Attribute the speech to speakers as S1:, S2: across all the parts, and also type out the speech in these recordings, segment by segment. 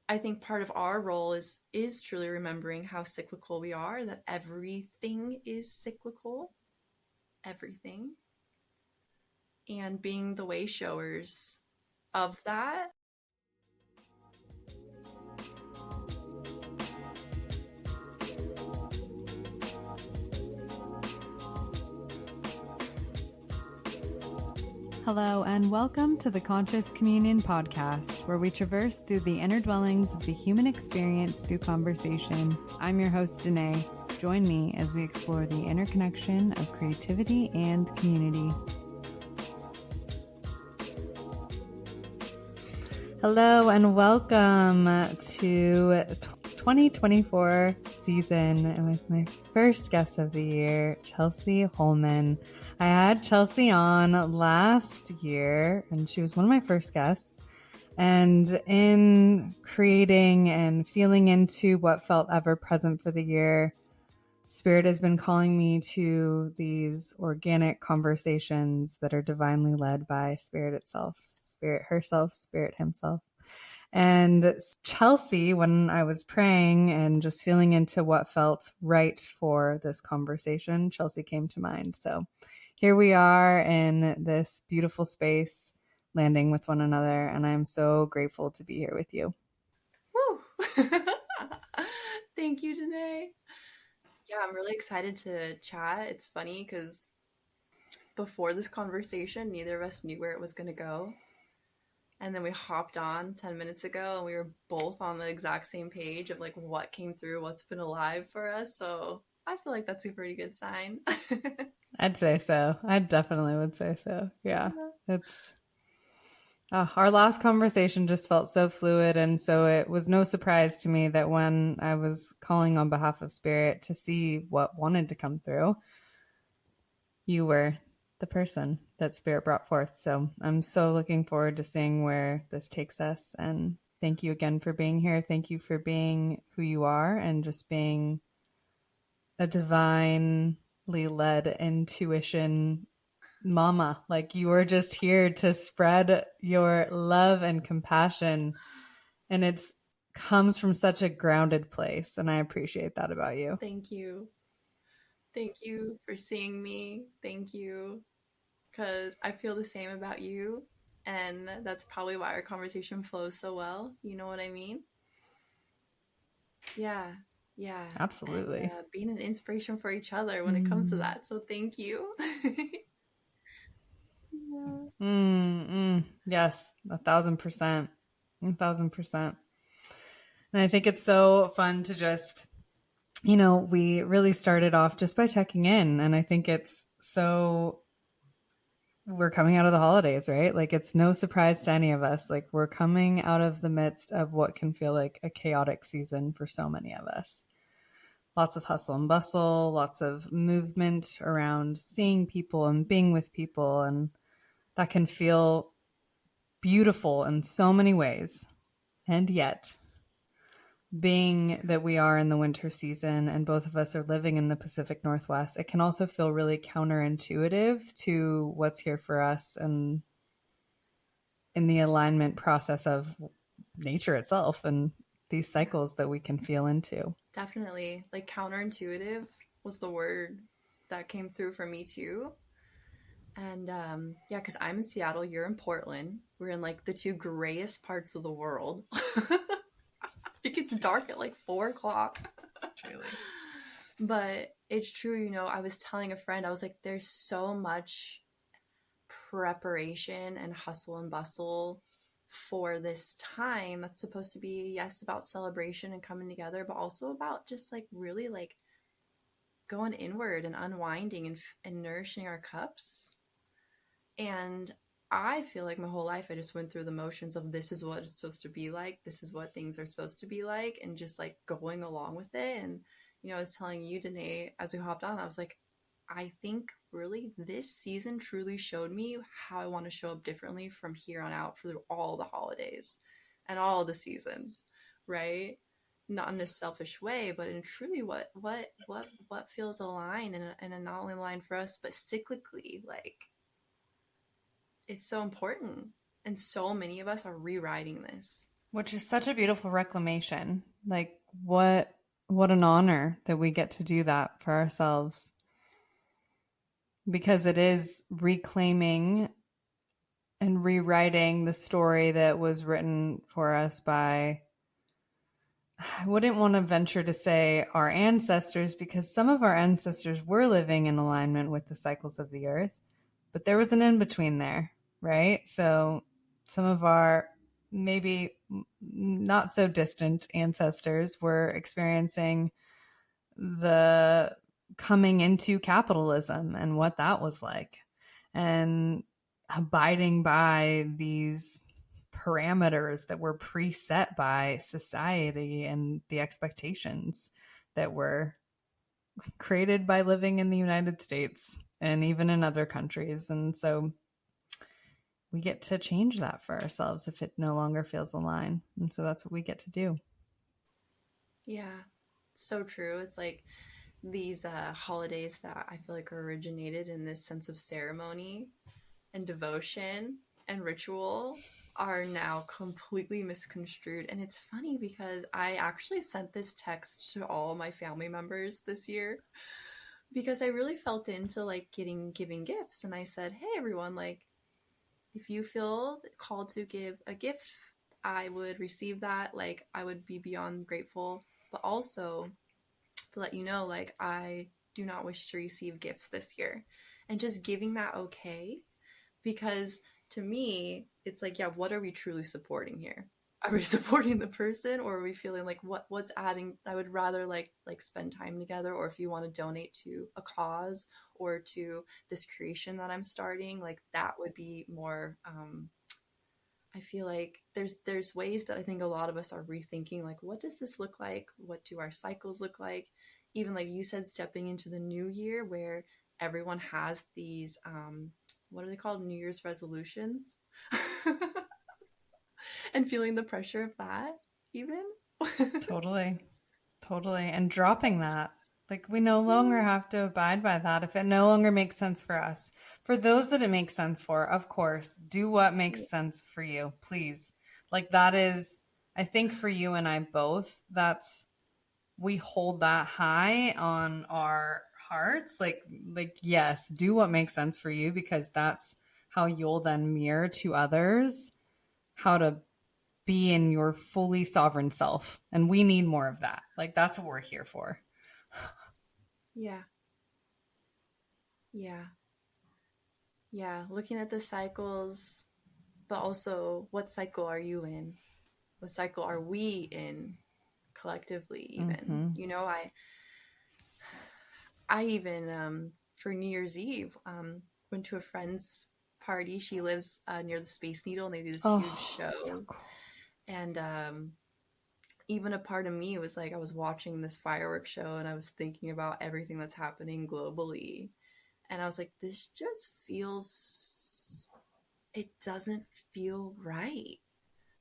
S1: I think part of our role is truly remembering how cyclical we are, that everything is cyclical, everything, and being the way showers of that.
S2: Hello, and welcome to the Conscious Communion podcast, where we traverse through the inner dwellings of the human experience through conversation. I'm your host, Danae. Join me as we explore the interconnection of creativity and community. Hello, and welcome to 2024 season, and with my first guest of the year, Chelsea Holman. I had Chelsea on last year, and she was one of my first guests. And in creating and feeling into what felt ever present for the year, Spirit has been calling me to these organic conversations that are divinely led by Spirit itself, Spirit herself, Spirit himself. And Chelsea, when I was praying and just feeling into what felt right for this conversation, Chelsea came to mind. So here we are in this beautiful space, landing with one another, and I'm so grateful to be here with you.
S1: Woo! Thank you, Danae. Yeah, I'm really excited to chat. It's funny because before this conversation, neither of us knew where it was going to go. And then we hopped on 10 minutes ago, and we were both on the exact same page of like what came through, what's been alive for us. So I feel like that's a pretty good sign.
S2: I'd say so. I definitely would say so. Yeah. It's our last conversation just felt so fluid, and so it was no surprise to me that when I was calling on behalf of Spirit to see what wanted to come through, you were the person that Spirit brought forth. So I'm so looking forward to seeing where this takes us. And thank you again for being here. Thank you for being who you are and just being a divinely led intuition mama. Like, you are just here to spread your love and compassion, and it's comes from such a grounded place, and I appreciate that about you.
S1: Thank you. Thank you for seeing me. Thank you, because I feel the same about you, and that's probably why our conversation flows so well. You know what I mean? Yeah.
S2: Absolutely.
S1: And being an inspiration for each other when it comes to that. So thank you.
S2: Yes, 1,000%. 1,000%. And I think it's so fun to just, we really started off just by checking in. And I think we're coming out of the holidays, right? Like, it's no surprise to any of us. Like, we're coming out of the midst of what can feel like a chaotic season for so many of us. Lots of hustle and bustle, lots of movement around seeing people and being with people. And that can feel beautiful in so many ways. And yet, being that we are in the winter season and both of us are living in the Pacific Northwest, it can also feel really counterintuitive to what's here for us and in the alignment process of nature itself and these cycles that we can feel into.
S1: Definitely. Like, counterintuitive was the word that came through for me too. And yeah, because I'm in Seattle, you're in Portland. We're in like the two grayest parts of the world. It gets dark at like 4:00.
S2: Truly.
S1: But it's true, I was telling a friend, I was like, there's so much preparation and hustle and bustle for this time that's supposed to be, yes, about celebration and coming together, but also about just like really like going inward and unwinding and nourishing our cups. And I feel like my whole life I just went through the motions of this is what it's supposed to be like, this is what things are supposed to be like, and just like going along with it. And I was telling you, Danae, as we hopped on, I was like, I think really this season truly showed me how I want to show up differently from here on out through all the holidays and all the seasons, right? Not in a selfish way, but in truly what feels aligned and not only aligned for us, but cyclically, like, it's so important. And so many of us are rewriting this.
S2: Which is such a beautiful reclamation. Like what an honor that we get to do that for ourselves. Because it is reclaiming and rewriting the story that was written for us by, I wouldn't want to venture to say our ancestors, because some of our ancestors were living in alignment with the cycles of the earth, but there was an in-between there, right? So some of our maybe not so distant ancestors were experiencing the coming into capitalism and what that was like, and abiding by these parameters that were preset by society and the expectations that were created by living in the United States and even in other countries. And so we get to change that for ourselves if it no longer feels aligned. And so that's what we get to do.
S1: Yeah, so true. It's like these holidays that I feel like originated in this sense of ceremony and devotion and ritual are now completely misconstrued. And it's funny because I actually sent this text to all my family members this year because I really felt into like giving gifts. And I said, hey everyone, like if you feel called to give a gift, I would receive that. Like I would be beyond grateful. But also to let you know, like I do not wish to receive gifts this year. And just giving that okay, because to me it's like, yeah, what are we truly supporting here? Are we supporting the person, or are we feeling like what's adding? I would rather like spend time together, or if you want to donate to a cause or to this creation that I'm starting, like that would be more I feel like there's ways that I think a lot of us are rethinking, like what does this look like, what do our cycles look like, even like you said, stepping into the new year where everyone has these what are they called, New Year's resolutions. And feeling the pressure of that even.
S2: Totally. Totally. And dropping that. Like we no longer have to abide by that if it no longer makes sense for us. For those that it makes sense for, of course, do what makes sense for you, please. Like that is, I think for you and I both, that's, we hold that high on our hearts. Like yes, do what makes sense for you, because that's how you'll then mirror to others how to be in your fully sovereign self. And we need more of that. Like that's what we're here for.
S1: Yeah. Yeah. Yeah. Looking at the cycles, but also what cycle are you in? What cycle are we in collectively even?
S2: Mm-hmm.
S1: You know, I even for New Year's Eve went to a friend's party. She lives near the Space Needle, and they do this huge
S2: Oh, so
S1: show.
S2: cool.
S1: And even a part of me was like, I was watching this fireworks show and I was thinking about everything that's happening globally. And I was like, this just feels, it doesn't feel right.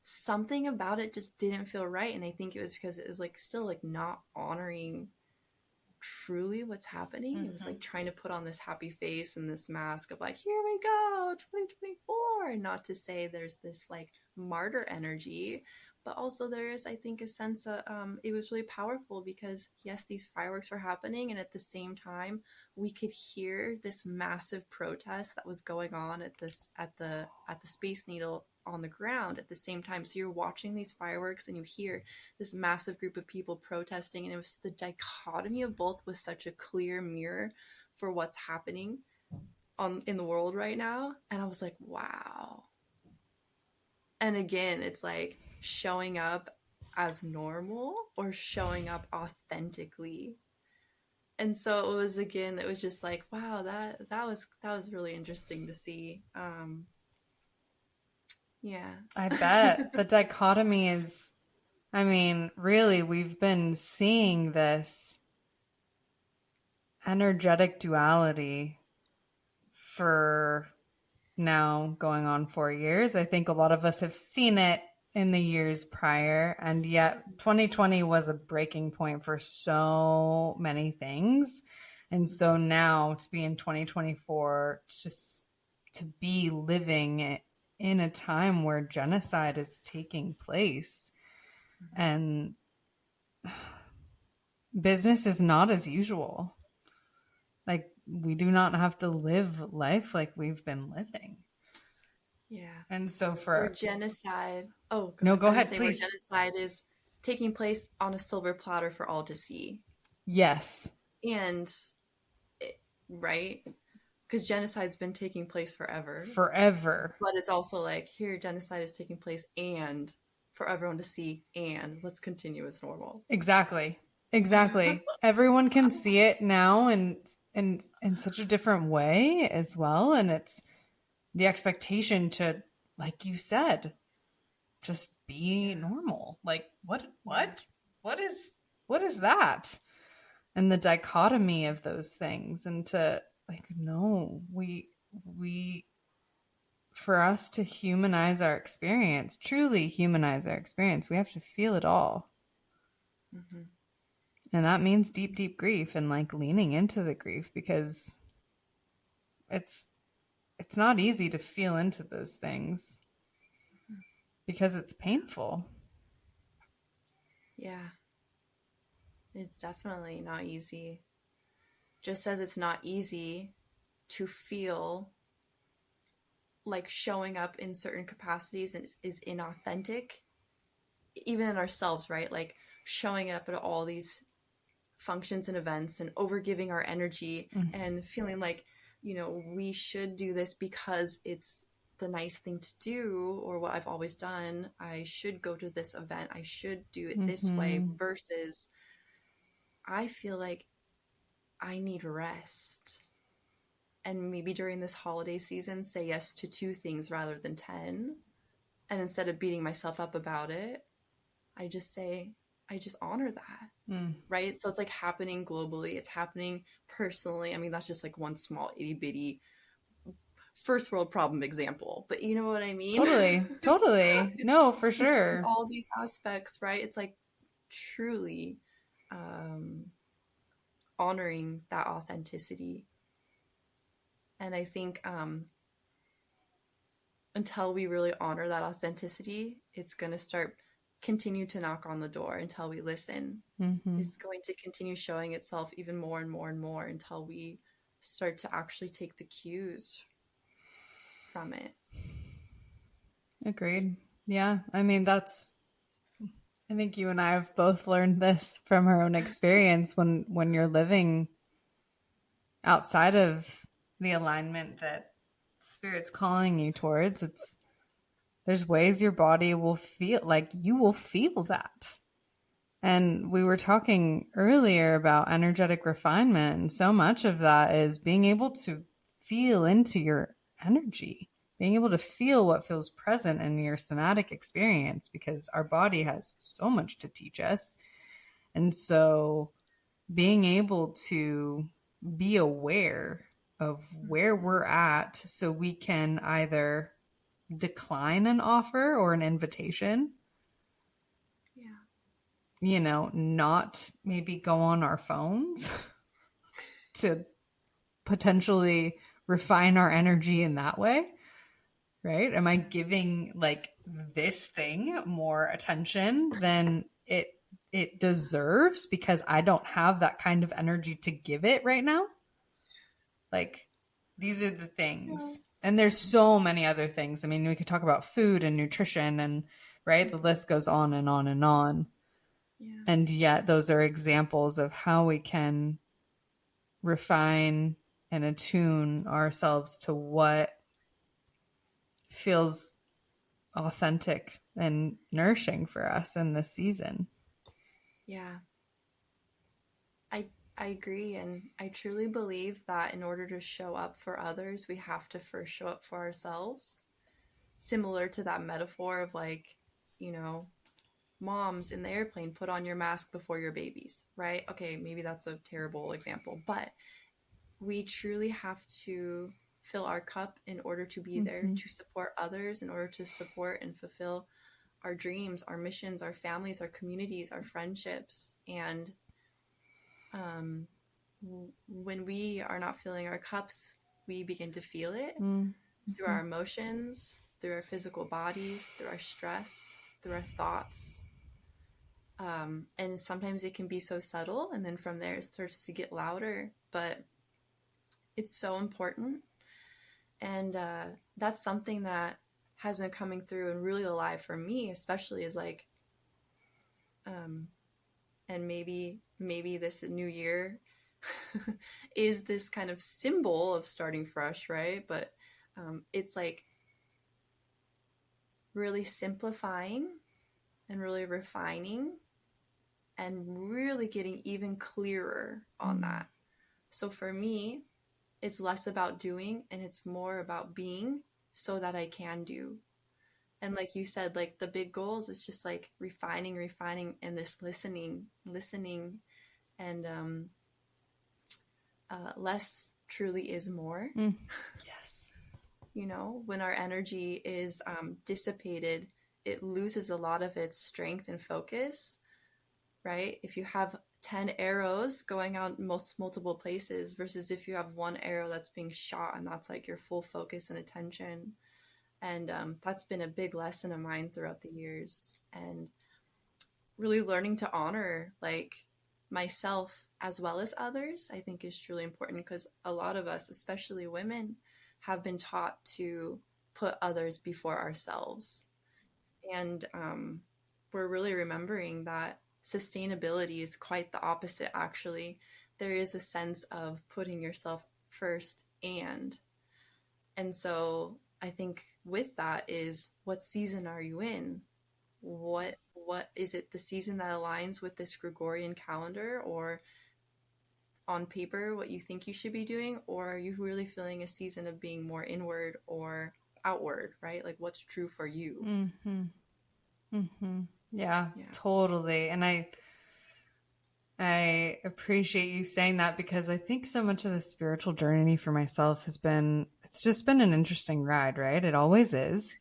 S1: Something about it just didn't feel right. And I think it was because it was like still like not honoring truly what's happening. It was like trying to put on this happy face and this mask of like, here we go, 2024. And not to say there's this like martyr energy, but also there is, I think, a sense of it was really powerful because yes, these fireworks were happening, and at the same time, we could hear this massive protest that was going on at the Space Needle on the ground at the same time. So you're watching these fireworks and you hear this massive group of people protesting, and it was the dichotomy of both was such a clear mirror for what's happening in the world right now. And I was like, wow. And again, it's like showing up as normal or showing up authentically. And so it was, again, it was just like, wow, that was really interesting to see. Yeah.
S2: I bet the dichotomy is, I mean, really, we've been seeing this energetic duality for now going on 4 years. I think a lot of us have seen it in the years prior, and yet 2020 was a breaking point for so many things. And so now to be in 2024, just to be living in a time where genocide is taking place and business is not as usual. Like, we do not have to live life like we've been living.
S1: Yeah.
S2: And so
S1: Where genocide, go
S2: ahead,
S1: say
S2: please.
S1: Where genocide is taking place on a silver platter for all to see.
S2: Yes.
S1: And, right? Because genocide's been taking place forever. But it's also like, here, genocide is taking place and for everyone to see, and let's continue as normal.
S2: Exactly. Everyone can see it now and in such a different way as well. And it's the expectation to, like you said, just be normal. Like, what is that? And the dichotomy of those things, and to, like, no, we for us to humanize our experience, truly humanize our experience, we have to feel it all. Mm-hmm. And that means deep, deep grief, and like leaning into the grief, because it's not easy to feel into those things because it's painful.
S1: Yeah. It's definitely not easy. Just as it's not easy to feel like showing up in certain capacities is inauthentic, even in ourselves, right? Like showing up at all these functions and events and overgiving our energy and feeling like, we should do this because it's the nice thing to do, or what I've always done. I should go to this event. I should do it this way, versus I feel like I need rest. And maybe during this holiday season, say yes to 2 things rather than 10. And instead of beating myself up about it, I just honor that. Right? So it's like happening globally. It's happening personally. I mean, that's just like one small itty bitty first world problem example, but you know what I mean?
S2: Totally. No, for sure.
S1: All these aspects, right? It's like truly honoring that authenticity. And I think until we really honor that authenticity, it's going to continue to knock on the door until we listen. It's going to continue showing itself even more and more and more until we start to actually take the cues from it.
S2: Agreed. Yeah. I mean, I think you and I have both learned this from our own experience. When you're living outside of the alignment that Spirit's calling you towards, there's ways your body will feel, like you will feel that. And we were talking earlier about energetic refinement, and so much of that is being able to feel into your energy, being able to feel what feels present in your somatic experience, because our body has so much to teach us. And so being able to be aware of where we're at, so we can either decline an offer or an invitation. Not maybe go on our phones to potentially refine our energy in that way, right? Am I giving like this thing more attention than it deserves because I don't have that kind of energy to give it right now? Like, these are the things. And there's so many other things. I mean, we could talk about food and nutrition and, right, the list goes on and on and on. Yeah. And yet those are examples of how we can refine and attune ourselves to what feels authentic and nourishing for us in this season.
S1: Yeah. I agree. And I truly believe that in order to show up for others, we have to first show up for ourselves. Similar to that metaphor of like, moms in the airplane, put on your mask before your babies, right? Okay, maybe that's a terrible example, but we truly have to fill our cup in order to be there to support others, in order to support and fulfill our dreams, our missions, our families, our communities, our friendships. And when we are not filling our cups, we begin to feel it through our emotions, through our physical bodies, through our stress, through our thoughts. And sometimes it can be so subtle, and then from there it starts to get louder, but it's so important. And that's something that has been coming through and really alive for me, especially, is like, and maybe this new year is this kind of symbol of starting fresh, right? But it's like really simplifying and really refining and really getting even clearer on that. So for me, it's less about doing and it's more about being, so that I can do. And like you said, like the big goals, it's just like refining, and this listening, and less truly is more.
S2: Yes.
S1: You know, when our energy is dissipated, it loses a lot of its strength and focus, right? If you have 10 arrows going out multiple places versus if you have one arrow that's being shot and that's like your full focus and attention. And that's been a big lesson of mine throughout the years, and really learning to honor like myself as well as others, I think is truly important, because a lot of us, especially women, have been taught to put others before ourselves. And we're really remembering that sustainability is quite the opposite, actually. There is a sense of putting yourself first, and so I think with that is, what season are you in? What is it, the season that aligns with this Gregorian calendar, or on paper what you think you should be doing, or are you really feeling a season of being more inward or outward, right? Like what's true for you?
S2: Yeah, totally. And I appreciate you saying that, because I think so much of the spiritual journey for myself it's just been an interesting ride, right? It always is.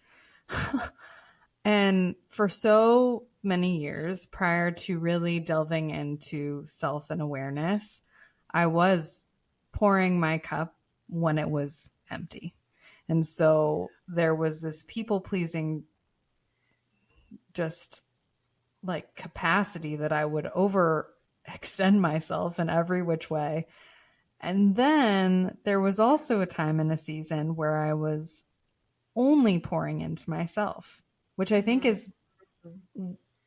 S2: And for so many years prior to really delving into self and awareness, I was pouring my cup when it was empty. And so there was this people pleasing, just like capacity, that I would overextend myself in every which way. And then there was also a time in a season where I was only pouring into myself, which I think is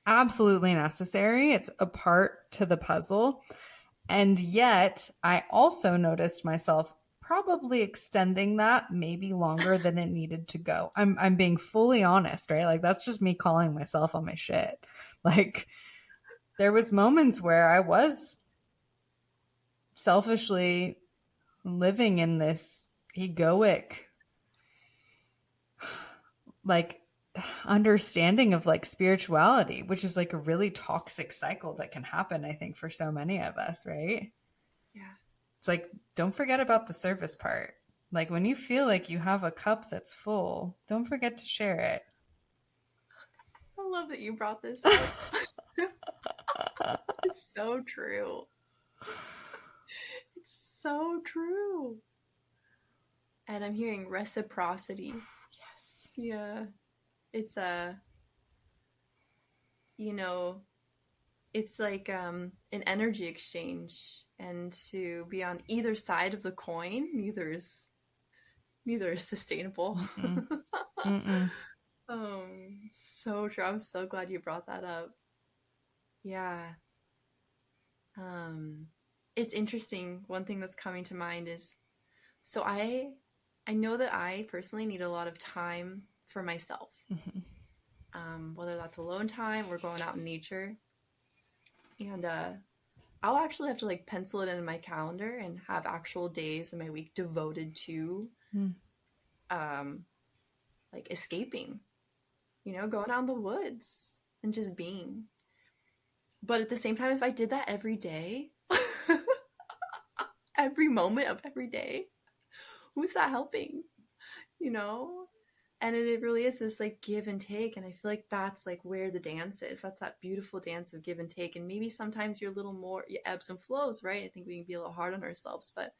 S2: absolutely necessary. It's a part to the puzzle. And yet I also noticed myself probably extending that maybe longer than it needed to go. I'm being fully honest, right? Like that's just me calling myself on my shit. Like there was moments where I was selfishly living in this egoic, like understanding of like spirituality, which is like a really toxic cycle that can happen, I think, for so many of us, right?
S1: Yeah.
S2: It's like, don't forget about the service part. Like when you feel like you have a cup that's full, don't forget to share it.
S1: I love that you brought this up. It's so true. It's so true. And I'm hearing reciprocity.
S2: Yes.
S1: Yeah. It's it's like an energy exchange, and to be on either side of the coin, neither is sustainable. So true. I'm so glad you brought that up. Yeah. It's interesting. One thing that's coming to mind is, so I know that I personally need a lot of time for myself. Whether that's alone time or going out in nature. And I'll actually have to like pencil it in my calendar and have actual days in my week devoted to like escaping, going out in the woods and just being. But at the same time, if I did that every day, every moment of every day, who's that helping? And it really is this like give and take. And I feel like that's like where the dance is. That's that beautiful dance of give and take. And maybe sometimes you're a little more ebbs and flows, right? I think we can be a little hard on ourselves, but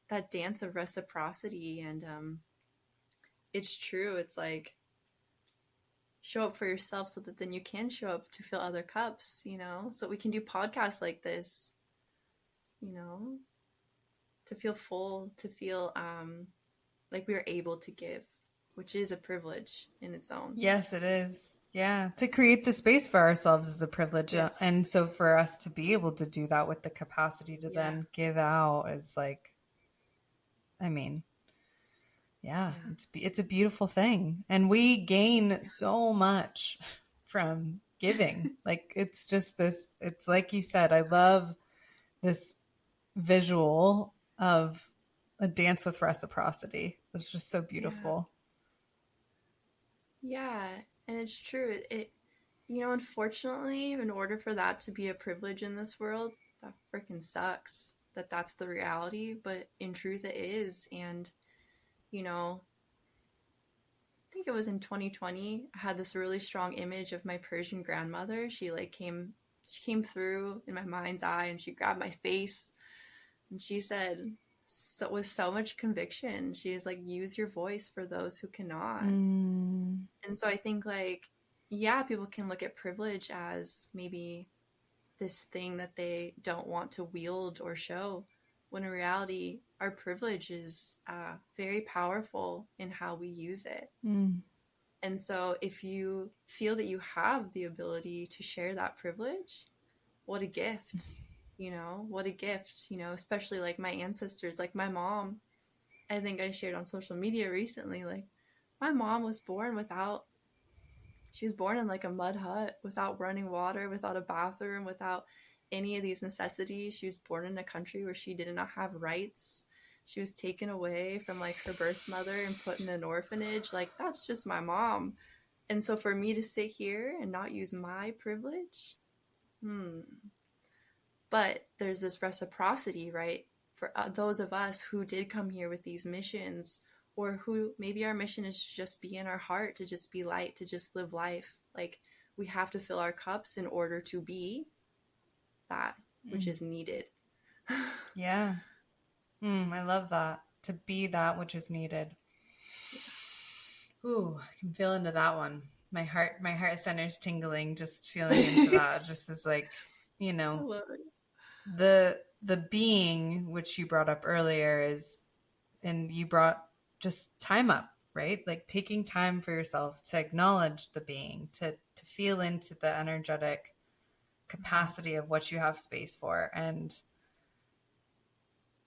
S1: that dance of reciprocity and it's true. It's like, show up for yourself so that then you can show up to fill other cups, you know, so we can do podcasts like this, you know, to feel full, to feel like we are able to give, which is a privilege in its own.
S2: Yes, it is. Yeah. To create the space for ourselves is a privilege.
S1: Yes.
S2: And so for us to be able to do that with the capacity to then give out is like, I mean, it's a beautiful thing. And we gain so much from giving. Like, it's just this, it's like you said, I love this visual of a dance with reciprocity. It's just so beautiful.
S1: Yeah. And it's true. It, you know, unfortunately, in order for that to be a privilege in this world, that freaking sucks that that's the reality. But in truth, it is. And, you know, I think it was in 2020, I had this really strong image of my Persian grandmother. She came through in my mind's eye, and she grabbed my face, and she said, so with so much conviction, she was like, use your voice for those who cannot. And so I think, like, yeah, people can look at privilege as maybe this thing that they don't want to wield or show, when in reality, our privilege is very powerful in how we use it. And so if you feel that you have the ability to share that privilege, what a gift, you know, what a gift, you know, especially like my ancestors, like my mom. I think I shared on social media recently, like, my mom was born she was born in like a mud hut, without running water, without a bathroom, without any of these necessities. She was born in a country where she did not have rights. She was taken away from like her birth mother and put in an orphanage. Like, that's just my mom. And so for me to sit here and not use my privilege, but there's this reciprocity, right? For those of us who did come here with these missions, or who maybe our mission is to just be in our heart, to just be light, to just live life. Like, we have to fill our cups in order to be that which is needed.
S2: Yeah. I love that. To be that which is needed. Ooh, I can feel into that one. My heart center's tingling, just feeling into that. Just as like, you know, the being, which you brought up earlier, is, and you brought just time up, right? Like taking time for yourself to acknowledge the being, to feel into the energetic capacity of what you have space for. And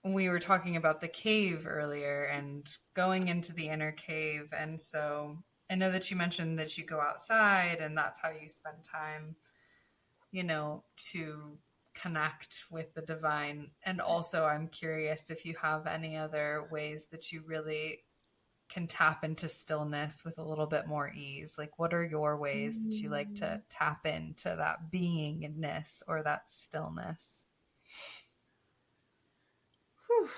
S2: we were talking about the cave earlier and going into the inner cave. And so I know that you mentioned that you go outside and that's how you spend time, you know, to connect with the divine. And also, I'm curious if you have any other ways that you really can tap into stillness with a little bit more ease. Like, what are your ways that you like to tap into that beingness or that stillness?
S1: Whew.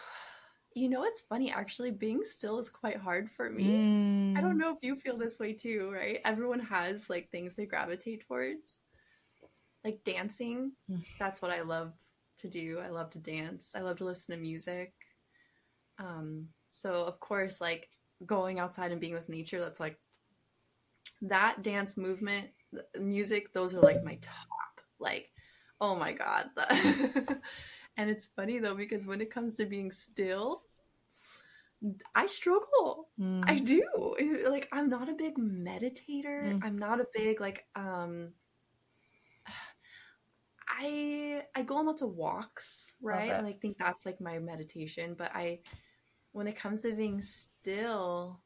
S1: You know, it's funny, actually, being still is quite hard for me. I don't know if you feel this way too, right? Everyone has like things they gravitate towards. Like dancing, that's what I love to do. I love to dance. I love to listen to music. So of course, like going outside and being with nature, that's like that dance movement, music, those are like my top. Like, oh my God. And it's funny though, because when it comes to being still, I struggle. I do. Like, I'm not a big meditator. I'm not a big like I go on lots of walks, right? And I think that's like my meditation, but when it comes to being still,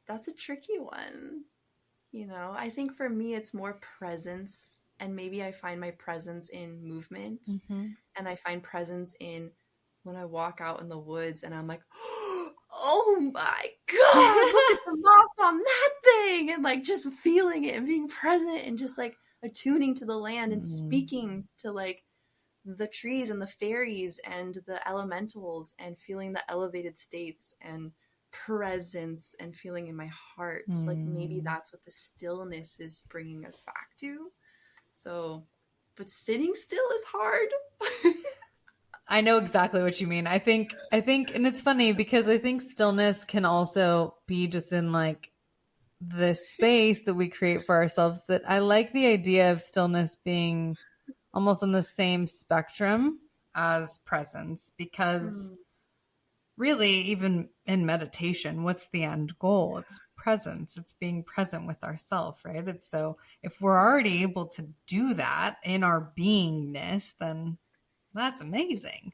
S1: that's a tricky one. You know, I think for me it's more presence, and maybe I find my presence in movement, and I find presence in when I walk out in the woods and I'm like, oh my God, look at the moss on that thing, and like just feeling it and being present and just like attuning to the land and speaking to like the trees and the fairies and the elementals and feeling the elevated states and presence and feeling in my heart. Like, maybe that's what the stillness is bringing us back to. So, but sitting still is hard.
S2: I know exactly what you mean. I think, and it's funny because I think stillness can also be just in like this space that we create for ourselves, that I like the idea of stillness being almost on the same spectrum as presence, because
S1: Mm,
S2: really, even in meditation, what's the end goal? It's presence. It's being present with ourselves, right? It's so if we're already able to do that in our beingness, then that's amazing.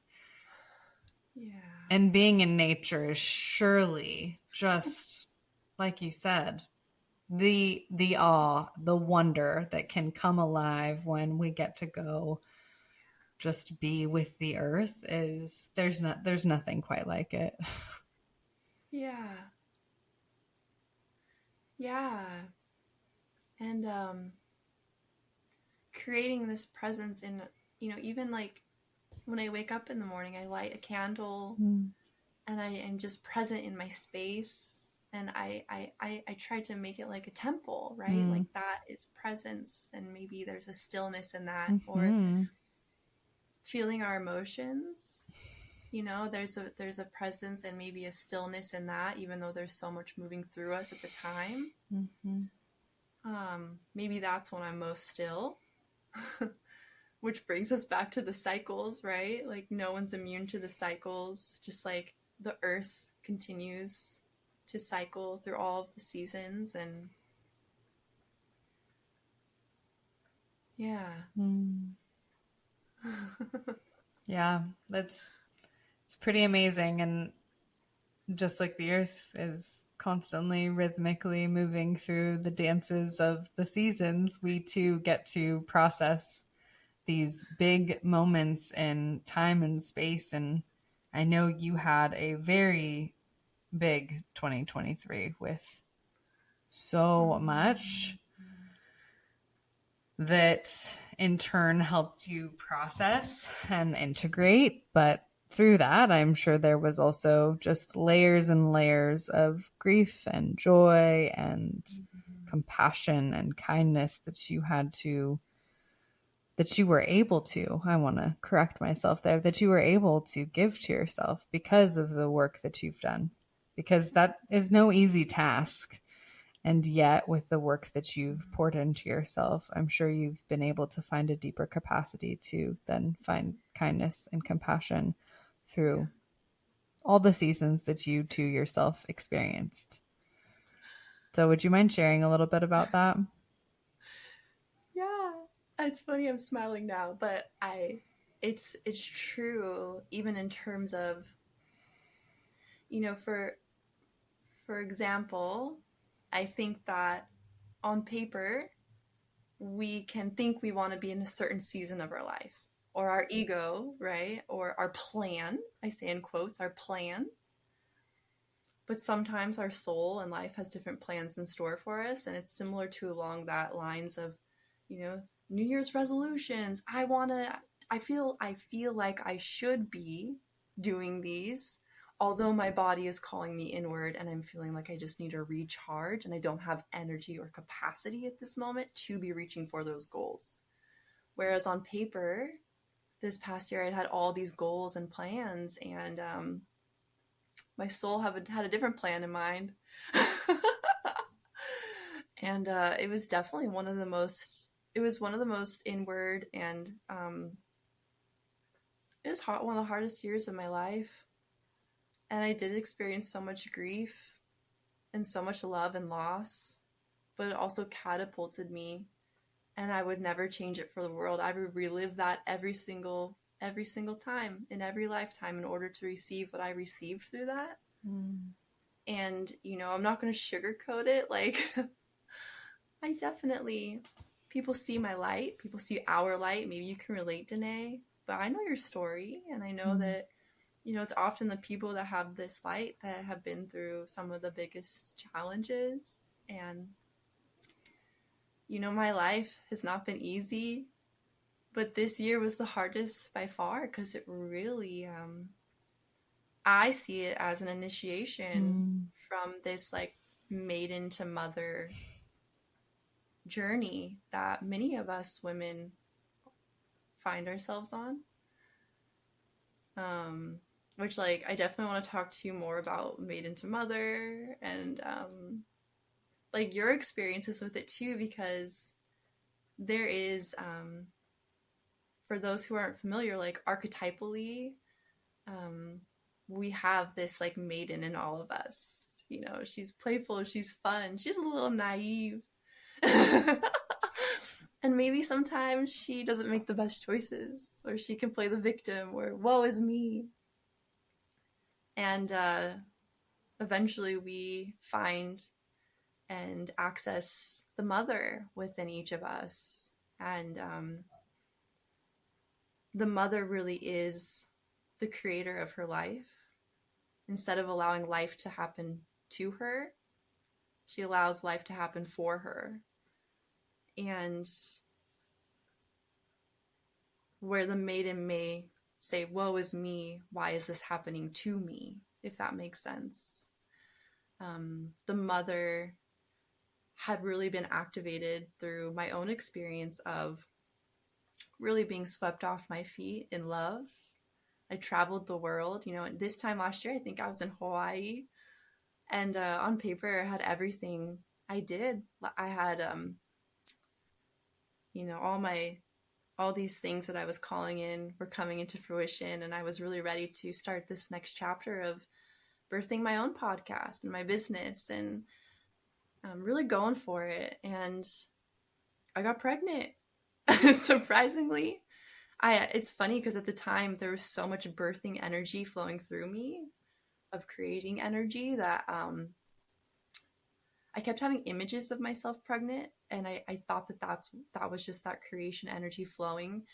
S1: yeah.
S2: And being in nature is surely just like you said, the awe, the wonder that can come alive when we get to go just be with the earth is there's nothing quite like it.
S1: Yeah. Yeah. And creating this presence in, even like when I wake up in the morning, I light a candle
S2: Mm,
S1: and I am just present in my space. And I try to make it like a temple, right?
S2: mm,
S1: Like that is presence, and maybe there's a stillness in that, or
S2: mm-hmm.
S1: feeling our emotions. There's a presence and maybe a stillness in that, even though there's so much moving through us at the time.
S2: Mm-hmm.
S1: Maybe that's when I'm most still. Which brings us back to the cycles, right? Like no one's immune to the cycles, just like the earth continues to cycle through all of the seasons. And yeah.
S2: Mm. Yeah, it's pretty amazing. And just like the earth is constantly rhythmically moving through the dances of the seasons, we too get to process these big moments in time and space. And I know you had a very big 2023 with so much that in turn helped you process and integrate. But through that, I'm sure there was also just layers and layers of grief and joy and compassion and kindness that you were able to, I want to correct myself there, that you were able to give to yourself because of the work that you've done. Because that is no easy task. And yet, with the work that you've poured into yourself, I'm sure you've been able to find a deeper capacity to then find kindness and compassion
S1: Yeah.
S2: through all the seasons that you too yourself experienced. So, would you mind sharing a little bit about that?
S1: Yeah. It's funny I'm smiling now, but it's true, even in terms of, for example, I think that on paper we can think we want to be in a certain season of our life, or our ego, right? Or our plan. I say in quotes, our plan. But sometimes our soul and life has different plans in store for us. And it's similar to along that lines of, New Year's resolutions. I feel like I should be doing these, although my body is calling me inward and I'm feeling like I just need to recharge and I don't have energy or capacity at this moment to be reaching for those goals. Whereas on paper, this past year I'd had all these goals and plans, and my soul had a different plan in mind. And it was definitely one of the most inward, and it was one of the hardest years of my life. And I did experience so much grief and so much love and loss, but it also catapulted me, and I would never change it for the world. I would relive that every single time in every lifetime in order to receive what I received through that.
S2: Mm.
S1: And I'm not going to sugarcoat it. Like I definitely, people see my light, people see our light. Maybe you can relate, Danae, but I know your story, and I know
S2: Mm.
S1: that it's often the people that have this light that have been through some of the biggest challenges. And my life has not been easy, but this year was the hardest by far, because it really, I see it as an initiation
S2: Mm.
S1: from this like maiden to mother journey that many of us women find ourselves on. which like I definitely want to talk to you more about Maiden to Mother and like your experiences with it too, because there is for those who aren't familiar, like archetypally, we have this like maiden in all of us. You know, she's playful, she's fun, she's a little naive. And maybe sometimes she doesn't make the best choices, or she can play the victim, or woe is me. And eventually we find and access the mother within each of us. And the mother really is the creator of her life. Instead of allowing life to happen to her, she allows life to happen for her. And where the maiden may say, woe is me, why is this happening to me? If that makes sense. The mother had really been activated through my own experience of really being swept off my feet in love. I traveled the world, you know, and this time last year, I think I was in Hawaii, and on paper, I had everything I did. I had, you know, all these things that I was calling in were coming into fruition, and I was really ready to start this next chapter of birthing my own podcast and my business, and really going for it. And I got pregnant, surprisingly. It's funny because at the time there was so much birthing energy flowing through me, of creating energy, that I kept having images of myself pregnant, and I thought that was just that creation energy flowing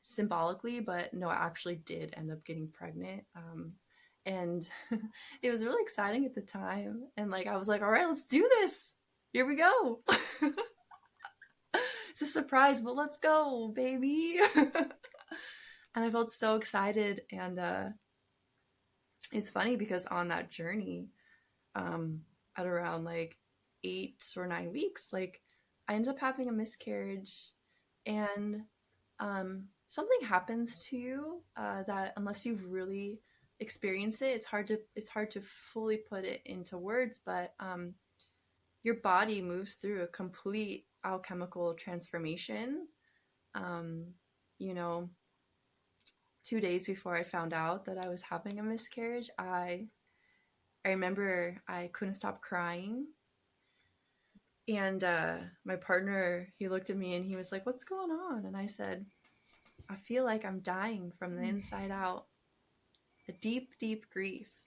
S1: symbolically, but no, I actually did end up getting pregnant. And it was really exciting at the time, and like I was like, all right, let's do this, here we go. It's a surprise, but let's go, baby. And I felt so excited. And it's funny because on that journey, at around like 8 or 9 weeks, like I ended up having a miscarriage. And something happens to you that unless you've really experienced it, it's hard to fully put it into words, but your body moves through a complete alchemical transformation. You know, 2 days before I found out that I was having a miscarriage, I remember I couldn't stop crying. And my partner, he looked at me and he was like, what's going on? And I said, I feel like I'm dying from the inside out. A deep, deep grief.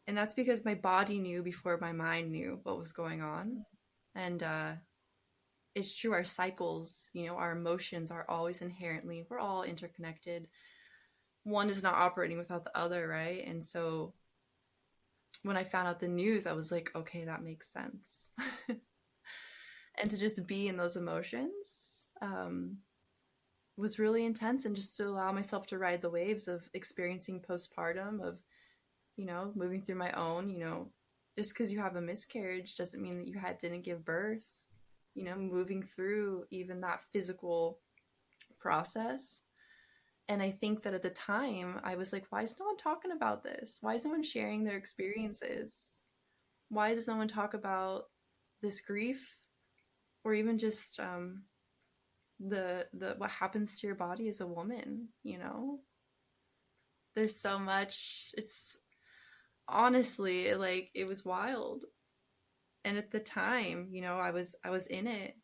S1: And that's because my body knew before my mind knew what was going on. And it's true, our cycles, you know, our emotions are always inherently, we're all interconnected. One is not operating without the other, right? And so when I found out the news, I was like, okay, that makes sense. And to just be in those emotions was really intense, and just to allow myself to ride the waves of experiencing postpartum, of, you know, moving through my own, you know, just because you have a miscarriage doesn't mean that you didn't give birth, you know, moving through even that physical process. And I think that at the time I was like, why is no one talking about this? Why is no one sharing their experiences? Why does no one talk about this grief, or even just the what happens to your body as a woman? You know, there's so much. It's honestly, like, it was wild. And at the time, you know, I was in it.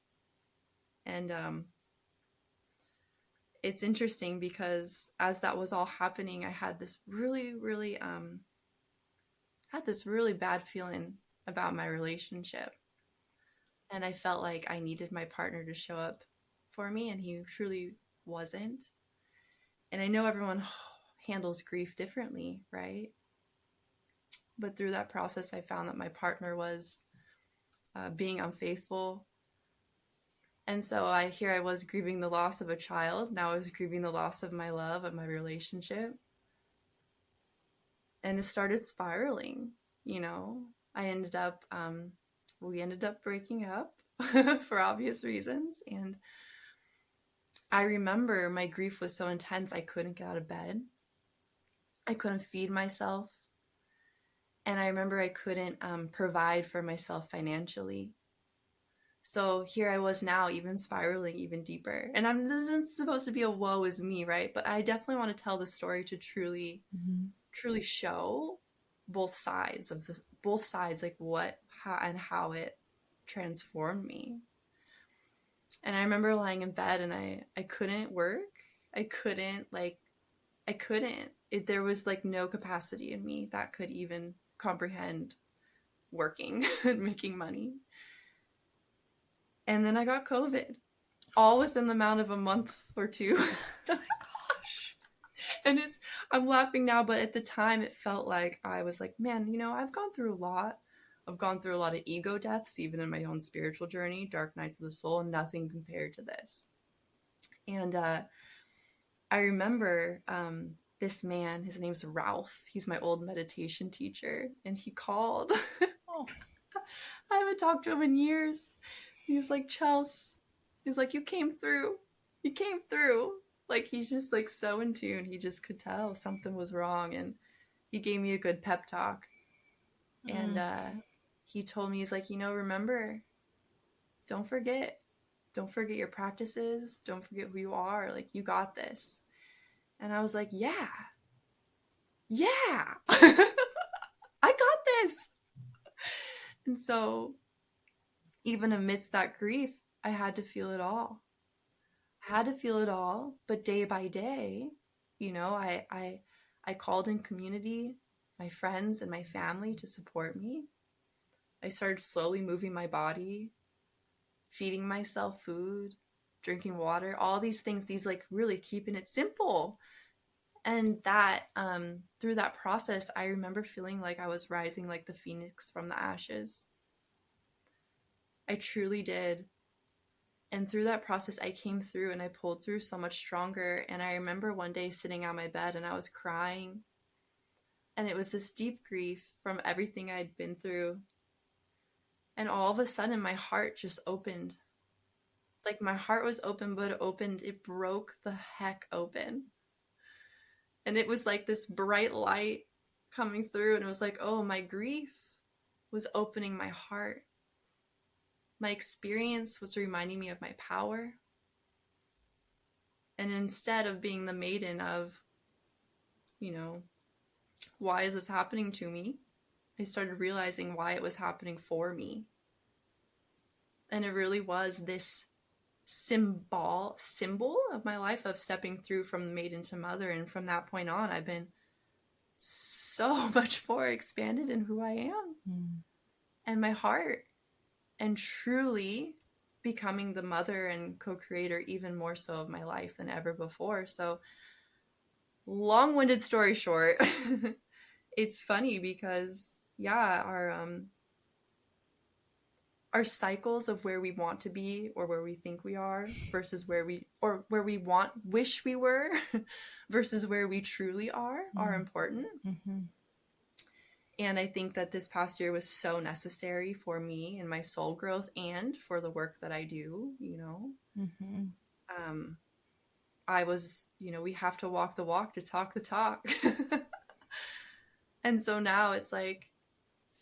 S1: And it's interesting because as that was all happening, I had this really, really bad feeling about my relationship. And I felt like I needed my partner to show up for me, and he truly wasn't. And I know everyone handles grief differently, right? But through that process, I found that my partner was being unfaithful. And so I was grieving the loss of a child. Now I was grieving the loss of my love, of my relationship. And it started spiraling, you know. We ended up breaking up for obvious reasons. And I remember my grief was so intense, I couldn't get out of bed. I couldn't feed myself. And I remember I couldn't provide for myself financially. So here I was now, even spiraling even deeper. And this isn't supposed to be a woe is me, right? But I definitely want to tell the story to truly, truly show both sides, like how it transformed me. And I remember lying in bed and I couldn't work. There was like no capacity in me that could even comprehend working and making money. And then I got COVID, all within the amount of a month or two.
S2: Oh my gosh.
S1: And I'm laughing now, but at the time it felt like I was like, man, I've gone through a lot. I've gone through a lot of ego deaths, even in my own spiritual journey, dark nights of the soul, and nothing compared to this. And I remember this man, his name's Ralph. He's my old meditation teacher. And he called.
S2: Oh.
S1: I haven't talked to him in years. He was like, Chelsea. He's like, you came through. You came through. Like, he's just like so in tune. He just could tell something was wrong. And he gave me a good pep talk. And he told me, he's like, remember, don't forget your practices. Don't forget who you are. Like, you got this. And I was like, yeah, I got this. And so even amidst that grief, I had to feel it all. But day by day, I called in community, my friends and my family to support me. I started slowly moving my body, feeding myself food, drinking water, all these things, these like really keeping it simple. And that, through that process, I remember feeling like I was rising like the phoenix from the ashes. I truly did. And through that process, I came through and I pulled through so much stronger. And I remember one day sitting on my bed and I was crying. And it was this deep grief from everything I'd been through. And all of a sudden, my heart just opened. Like, my heart was open, but it broke the heck open. And it was like this bright light coming through. And it was like, oh, my grief was opening my heart. My experience was reminding me of my power. And instead of being the maiden of, why is this happening to me? I started realizing why it was happening for me. And it really was this symbol of my life of stepping through from maiden to mother. And from that point on, I've been so much more expanded in who I am and my heart, and truly becoming the mother and co-creator even more so of my life than ever before. So, long-winded story short, it's funny because our cycles of where we want to be or where we think we are versus where we wish we were versus where we truly are important. And I think that this past year was so necessary for me and my soul growth and for the work that I do, I was, we have to walk the walk to talk the talk. And so now it's like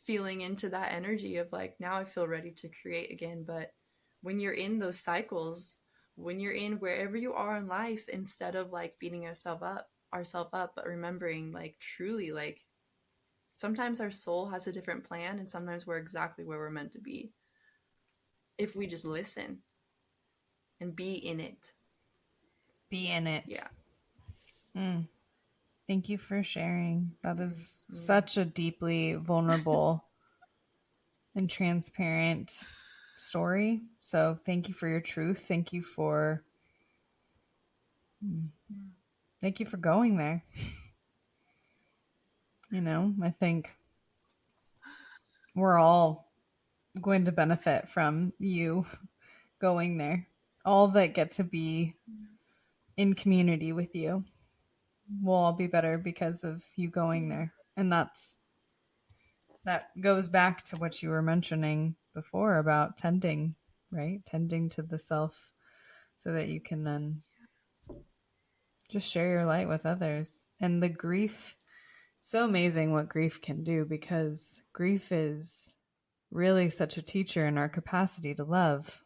S1: feeling into that energy of like, now I feel ready to create again. But when you're in those cycles, when you're in wherever you are in life, instead of like beating ourselves up, but remembering like truly like, sometimes our soul has a different plan and sometimes we're exactly where we're meant to be. If we just listen and be in it.
S2: Be in it.
S1: Yeah.
S2: Thank you for sharing. That is such a deeply vulnerable and transparent story. So thank you for your truth. Thank you for going there. I think we're all going to benefit from you going there. All that get to be in community with you will all be better because of you going there. And that goes back to what you were mentioning before about tending, right? Tending to the self so that you can then just share your light with others. And the grief So amazing what grief can do, because grief is really such a teacher in our capacity to love.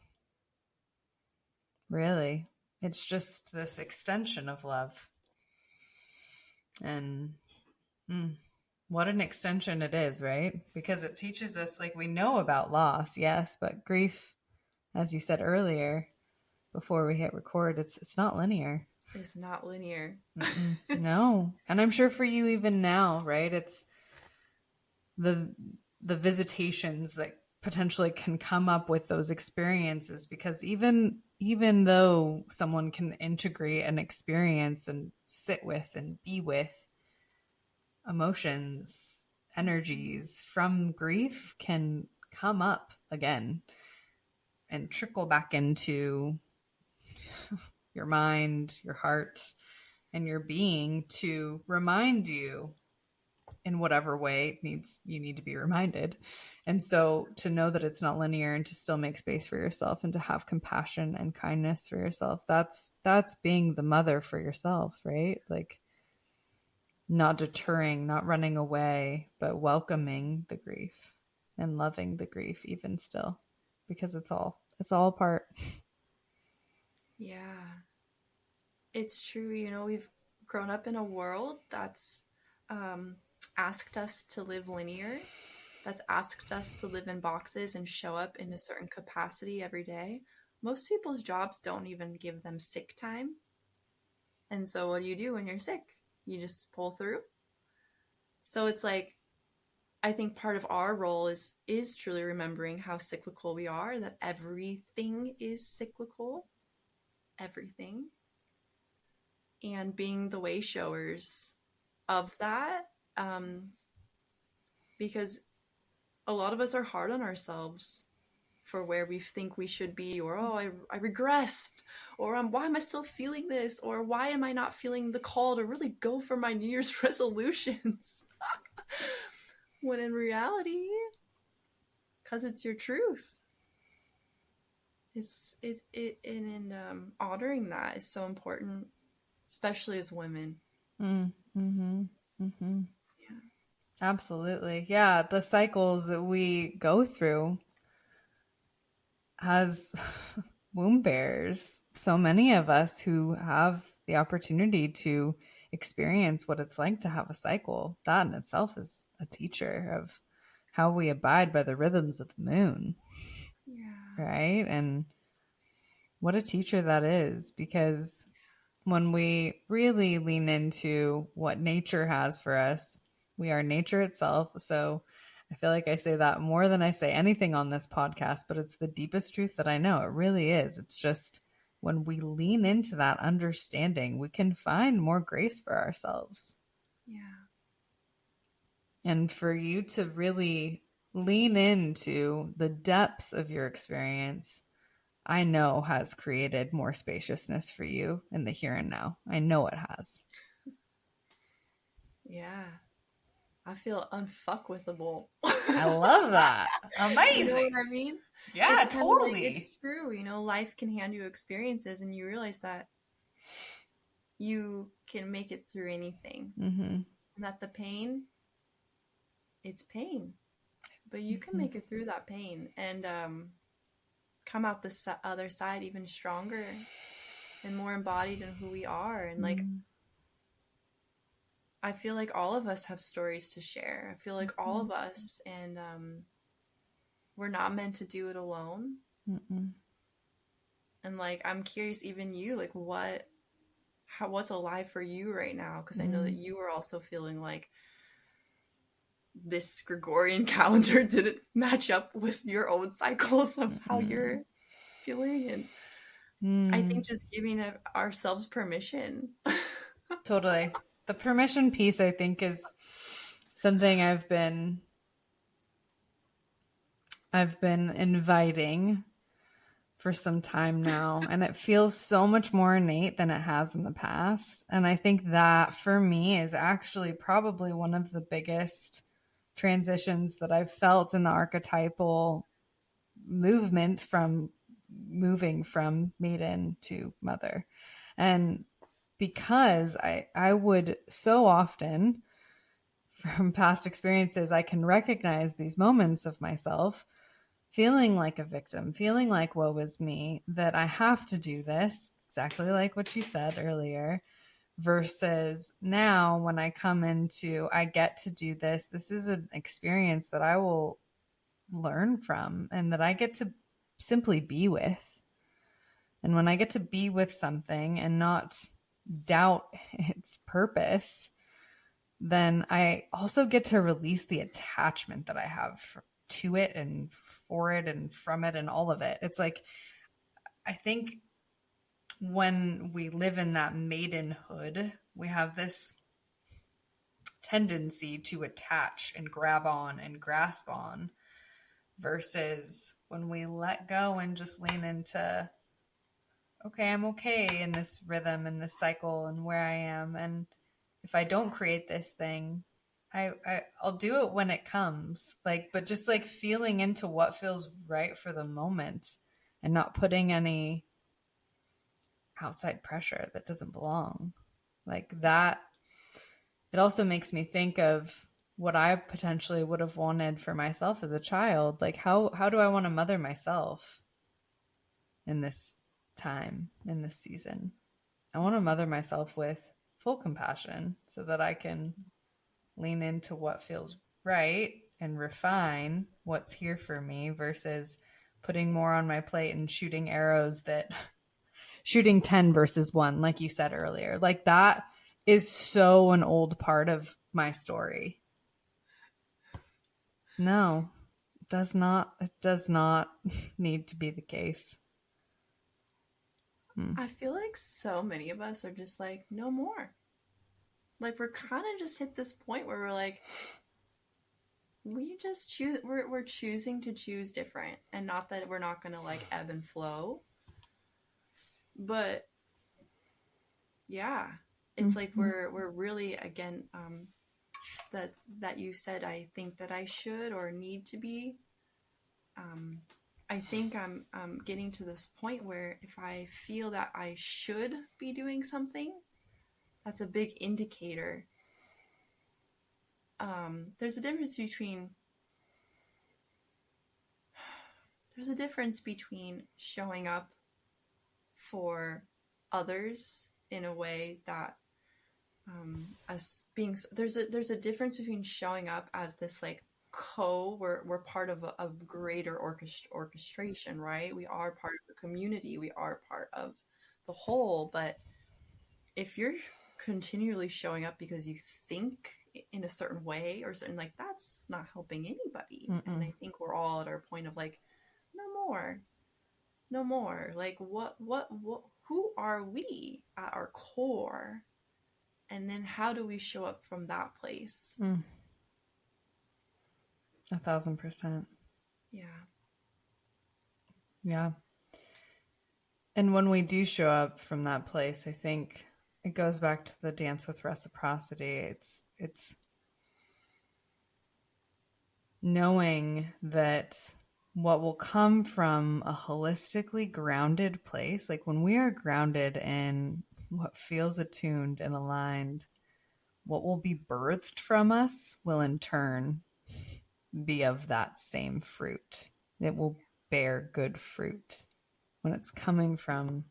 S2: Really. It's just this extension of love. And what an extension it is, right? Because it teaches us, like, we know about loss, yes, but grief, as you said earlier, before we hit record, it's not linear.
S1: It's not linear.
S2: No. And I'm sure for you even now, right? It's the visitations that potentially can come up with those experiences, because even though someone can integrate an experience and sit with and be with, emotions, energies from grief can come up again and trickle back into your mind, your heart, and your being to remind you in whatever way you need to be reminded. And so to know that it's not linear and to still make space for yourself and to have compassion and kindness for yourself, that's being the mother for yourself, right? Like, not deterring, not running away, but welcoming the grief and loving the grief even still, because it's all a part.
S1: Yeah. It's true. You know, we've grown up in a world that's asked us to live linear, that's asked us to live in boxes and show up in a certain capacity every day. Most people's jobs don't even give them sick time. And so what do you do when you're sick? You just pull through. So it's like, I think part of our role is truly remembering how cyclical we are, that everything is cyclical. Everything. And being the way showers of that, because a lot of us are hard on ourselves for where we think we should be, or I regressed, or why am I still feeling this, or why am I not feeling the call to really go for my New Year's resolutions? When in reality, because it's your truth, honoring that is so important, especially as women.
S2: Yeah. Absolutely. Yeah, the cycles that we go through as womb bearers, so many of us who have the opportunity to experience what it's like to have a cycle, that in itself is a teacher of how we abide by the rhythms of the moon.
S1: Yeah.
S2: Right? And what a teacher that is, because when we really lean into what nature has for us, we are nature itself. So I feel like I say that more than I say anything on this podcast, but it's the deepest truth that I know. It really is. It's just when we lean into that understanding, we can find more grace for ourselves.
S1: Yeah.
S2: And for you to really lean into the depths of your experience, I know has created more spaciousness for you in the here and now. I know it has.
S1: Yeah. I feel unfuckwithable.
S2: I love that. Amazing.
S1: You know what I mean?
S2: Yeah, totally.
S1: Like, it's true. You know, life can hand you experiences and you realize that you can make it through anything. And that the pain, it's pain. But you can make it through that pain and come out the other side even stronger and more embodied in who we are. And like, I feel like all of us have stories to share. I feel like all of us, and we're not meant to do it alone. And like, I'm curious, even you, like what's alive for you right now? Because I know that you are also feeling like this Gregorian calendar didn't match up with your own cycles of how you're feeling. And I think just giving ourselves permission.
S2: Totally. The permission piece, I think, is something I've been inviting for some time now, and it feels so much more innate than it has in the past. And I think that for me is actually probably one of the biggest transitions that I've felt in the archetypal movement from moving from maiden to mother. And because I would so often from past experiences, I can recognize these moments of myself feeling like a victim, feeling like woe is me, that I have to do this, exactly like what you said earlier, versus now when I come into, I get to do this. This is an experience that I will learn from and that I get to simply be with. And when I get to be with something and not doubt its purpose, then I also get to release the attachment that I have to it and for it and from it and all of it. It's like, I think when we live in that maidenhood, we have this tendency to attach and grab on and grasp on, versus when we let go and just lean into, okay, I'm okay in this rhythm and this cycle and where I am. And if I don't create this thing, I'll do it when it comes. Like, but just like feeling into what feels right for the moment and not putting any outside pressure that doesn't belong. Like that, it also makes me think of what I potentially would have wanted for myself as a child. Like how do I want to mother myself in this time, in this season? I want to mother myself with full compassion so that I can lean into what feels right and refine what's here for me versus putting more on my plate and shooting arrows that shooting 10 versus 1, like you said earlier. Like that is so an old part of my story. No, it does not need to be the case.
S1: I feel like so many of us are just like, no more. Like we're kind of just hit this point where we're like, we just choose, we're choosing to choose different. And not that we're not going to like ebb and flow, but yeah, it's like we're really, again, that you said, I think that I should or need to be. I think I'm getting to this point where if I feel that I should be doing something, that's a big indicator. There's a difference between showing up for others in a way that as being, there's a difference between showing up as this like we're part of a greater orchestration, right? We are part of the community, we are part of the whole. But if you're continually showing up because you think in a certain way or certain, like, that's not helping anybody. And I think we're all at our point of like, no more. Like what who are we at our core, and then how do we show up from that place?
S2: 1,000%.
S1: Yeah.
S2: And when we do show up from that place, I think it goes back to the dance with reciprocity. It's knowing that what will come from a holistically grounded place, like when we are grounded in what feels attuned and aligned, what will be birthed from us will in turn be of that same fruit. It will bear good fruit when it's coming from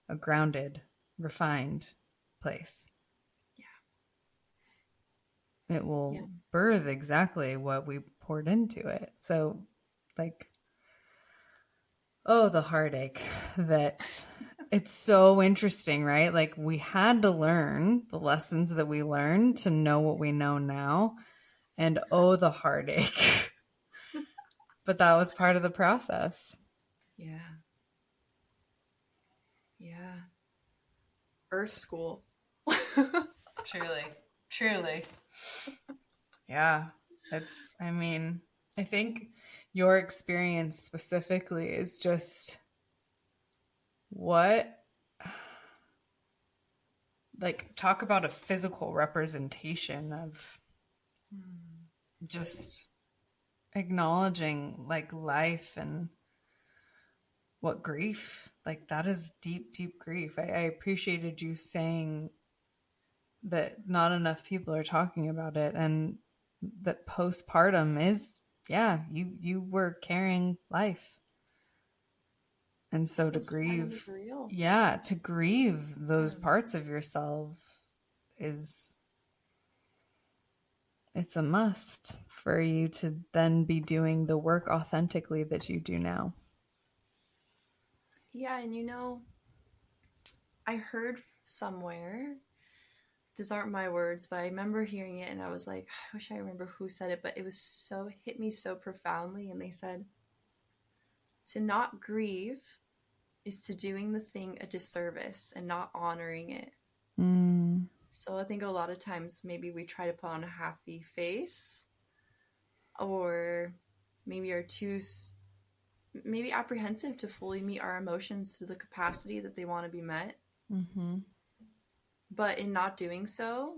S2: a grounded, refined place. It will birth exactly what we poured into it. So, like, the heartache that it's so interesting, right? Like, we had to learn the lessons that we learned to know what we know now. And the heartache. But that was part of the process.
S1: Yeah. Earth school.
S2: Truly. Yeah. I think your experience specifically is just talk about a physical representation of just acknowledging like life and what grief, like that is deep, deep grief. I appreciated you saying that not enough people are talking about it. And that postpartum is, you were carrying life. And so to
S1: Postpartum
S2: grieve,
S1: is real.
S2: to grieve those parts of yourself it's a must for you to then be doing the work authentically that you do now.
S1: Yeah, and I heard somewhere, these aren't my words, but I remember hearing it and I was like, I wish I remember who said it, but hit me so profoundly. And they said, to not grieve is to doing the thing a disservice and not honoring it. So I think a lot of times maybe we try to put on a happy face, or maybe are too maybe apprehensive to fully meet our emotions to the capacity that they want to be met. But in not doing so,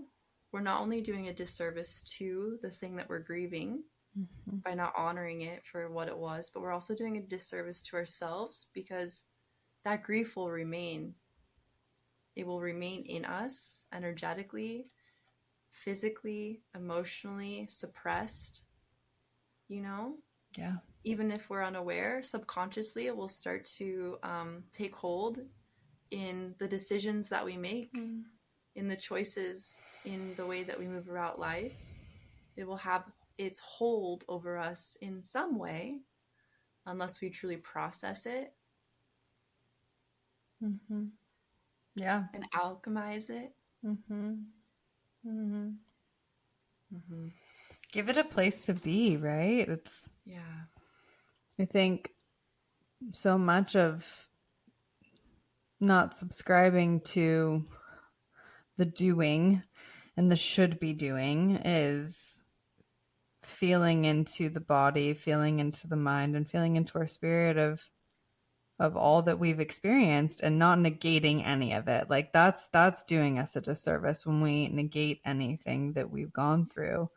S1: we're not only doing a disservice to the thing that we're grieving by not honoring it for what it was, but we're also doing a disservice to ourselves, because that grief will remain. It will remain in us energetically, physically, emotionally, suppressed,
S2: Yeah.
S1: Even if we're unaware, subconsciously, it will start to take hold in the decisions that we make, in the choices, in the way that we move about life. It will have its hold over us in some way, unless we truly process it.
S2: Yeah.
S1: And alchemize it.
S2: Give it a place to be, right? I think so much of not subscribing to the doing and the should be doing is feeling into the body, feeling into the mind, and feeling into our spirit of all that we've experienced, and not negating any of it. Like that's doing us a disservice when we negate anything that we've gone through.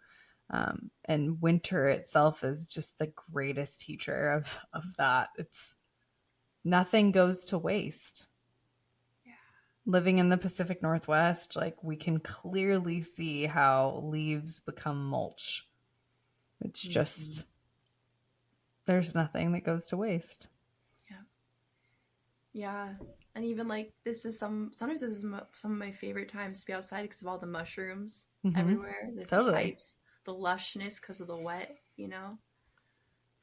S2: And winter itself is just the greatest teacher of that. It's nothing goes to waste.
S1: Yeah.
S2: Living in the Pacific Northwest, like we can clearly see how leaves become mulch. It's just, there's nothing that goes to waste.
S1: Yeah. And even like sometimes this is some of my favorite times to be outside because of all the mushrooms everywhere, the types, the lushness because of the wet,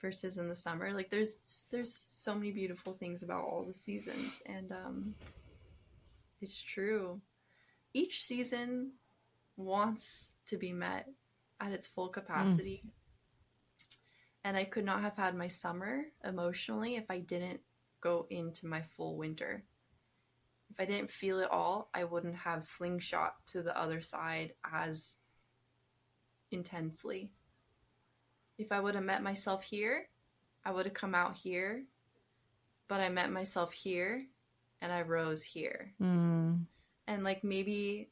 S1: versus in the summer. Like there's so many beautiful things about all the seasons, and it's true. Each season wants to be met at its full capacity. And I could not have had my summer emotionally if I didn't go into my full winter. If I didn't feel it all, I wouldn't have slingshot to the other side as intensely. If I would have met myself here, I would have come out here, but I met myself here and I rose here. And like maybe